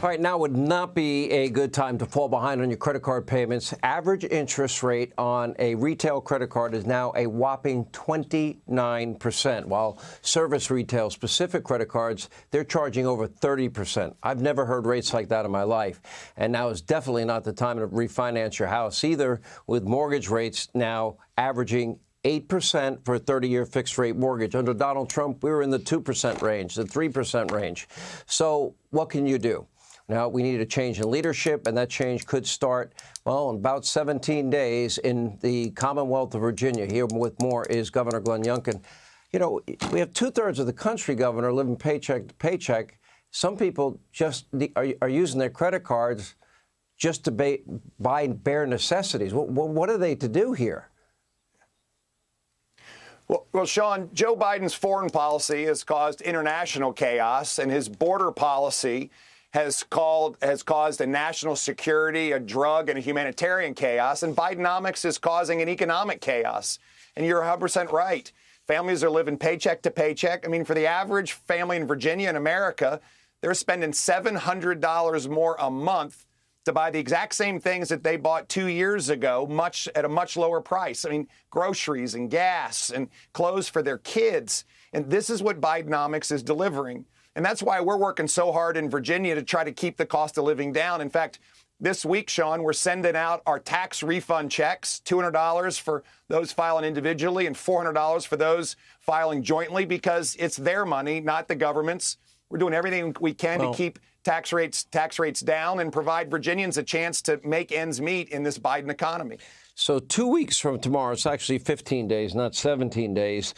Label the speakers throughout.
Speaker 1: All right, now would not be a good time to fall behind on your credit card payments. Average interest rate on a retail credit card is now a whopping 29%, while service retail specific credit cards, they're charging over 30%. I've never heard rates like that in my life. And now is definitely not the time to refinance your house either, with mortgage rates now averaging 8% for a 30-year fixed-rate mortgage. Under Donald Trump, we were in the 2% range, the 3% range. So what can you do? Now, we need a change in leadership, and that change could start, well, in about 17 days in the Commonwealth of Virginia. Here with more is Governor Glenn Youngkin. You know, we have two-thirds of the country, Governor, living paycheck to paycheck. Some people just are using their credit cards just to buy bare necessities. What are they to do here?
Speaker 2: Well, Sean, Joe Biden's foreign policy has caused international chaos, and his border policy has caused a national security, a drug, and a humanitarian chaos. And Bidenomics is causing an economic chaos. And you're 100% right. Families are living paycheck to paycheck. I mean, for the average family in Virginia and America, they're spending $700 more a month to buy the exact same things that they bought 2 years ago, at a much lower price. I mean, groceries and gas and clothes for their kids. And this is what Bidenomics is delivering. And that's why we're working so hard in Virginia to try to keep the cost of living down. In fact, this week, Sean, we're sending out our tax refund checks, $200 for those filing individually and $400 for those filing jointly, because it's their money, not the government's. We're doing everything we can to keep tax rates down and provide Virginians a chance to make ends meet in this Biden economy.
Speaker 1: So 2 weeks from tomorrow, it's actually 15 days, not 17 da's,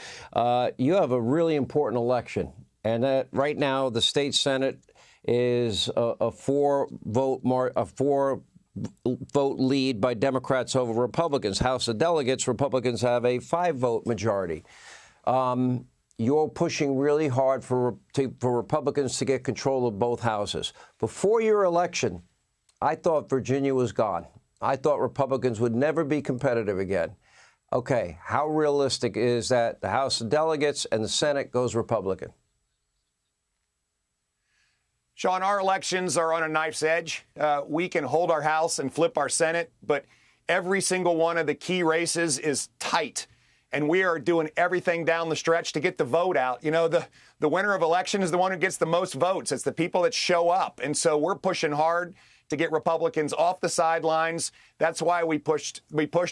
Speaker 1: you have a really important election. And right now, the state Senate is a four-vote lead by Democrats over Republicans. House of Delegates, Republicans have a 5-vote majority. You're pushing really hard for Republicans to get control of both houses. Before your election, I thought Virginia was gone. I thought Republicans would never be competitive again. Okay, how realistic is that the House of Delegates and the Senate goes Republican?
Speaker 2: Sean, our elections are on a knife's edge. We can hold our House and flip our Senate, but every single one of the key races is tight. And we are doing everything down the stretch to get the vote out. You know, the winner of election is the one who gets the most votes. It's the people that show up. And so we're pushing hard to get Republicans off the sidelines. That's why we pushed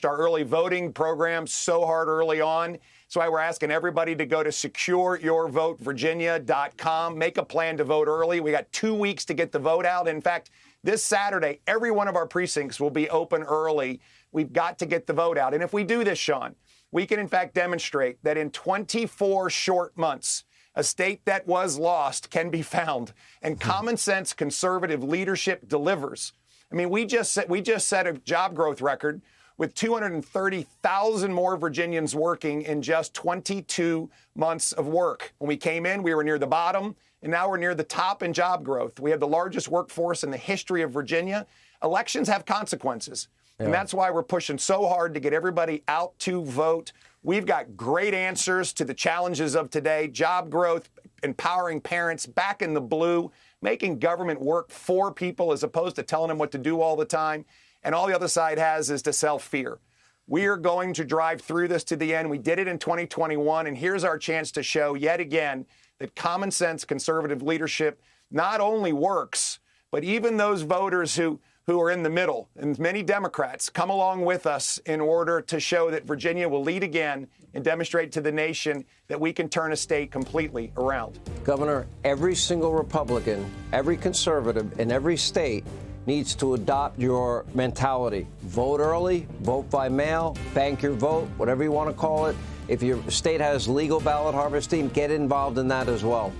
Speaker 2: our early voting program so hard early on. That's why we're asking everybody to go to secureyourvotevirginia.com. Make a plan to vote early. We got 2 weeks to get the vote out. In fact, this Saturday, every one of our precincts will be open early. We've got to get the vote out. And if we do this, Sean, we can, in fact, demonstrate that in 24 short months, a state that was lost can be found, and common sense conservative leadership delivers. I mean, we just set a job growth record with 230,000 more Virginians working in just 22 months of work. When we came in, we were near the bottom, and now we're near the top in job growth. We have the largest workforce in the history of Virginia. Elections have consequences. And that's why we're pushing so hard to get everybody out to vote. We've got great answers to the challenges of today: job growth, empowering parents, back in the blue, making government work for people as opposed to telling them what to do all the time. And all the other side has is to sell fear. We are going to drive through this to the end. We did it in 2021. And here's our chance to show yet again that common sense conservative leadership not only works, but even those voters who are in the middle, and many Democrats, come along with us in order to show that Virginia will lead again and demonstrate to the nation that we can turn a state completely around.
Speaker 1: Governor, every single Republican, every conservative in every state needs to adopt your mentality. Vote early, vote by mail, bank your vote, whatever you want to call it. If your state has legal ballot harvesting, get involved in that as well.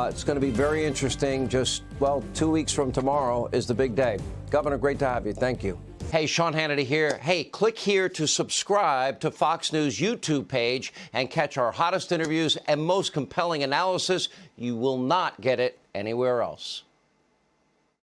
Speaker 1: It's going to be very interesting. 2 weeks from tomorrow is the big day. Governor, great to have you. Thank you. Hey, Sean Hannity here. Hey, click here to subscribe to Fox News YouTube page and catch our hottest interviews and most compelling analysis. You will not get it anywhere else.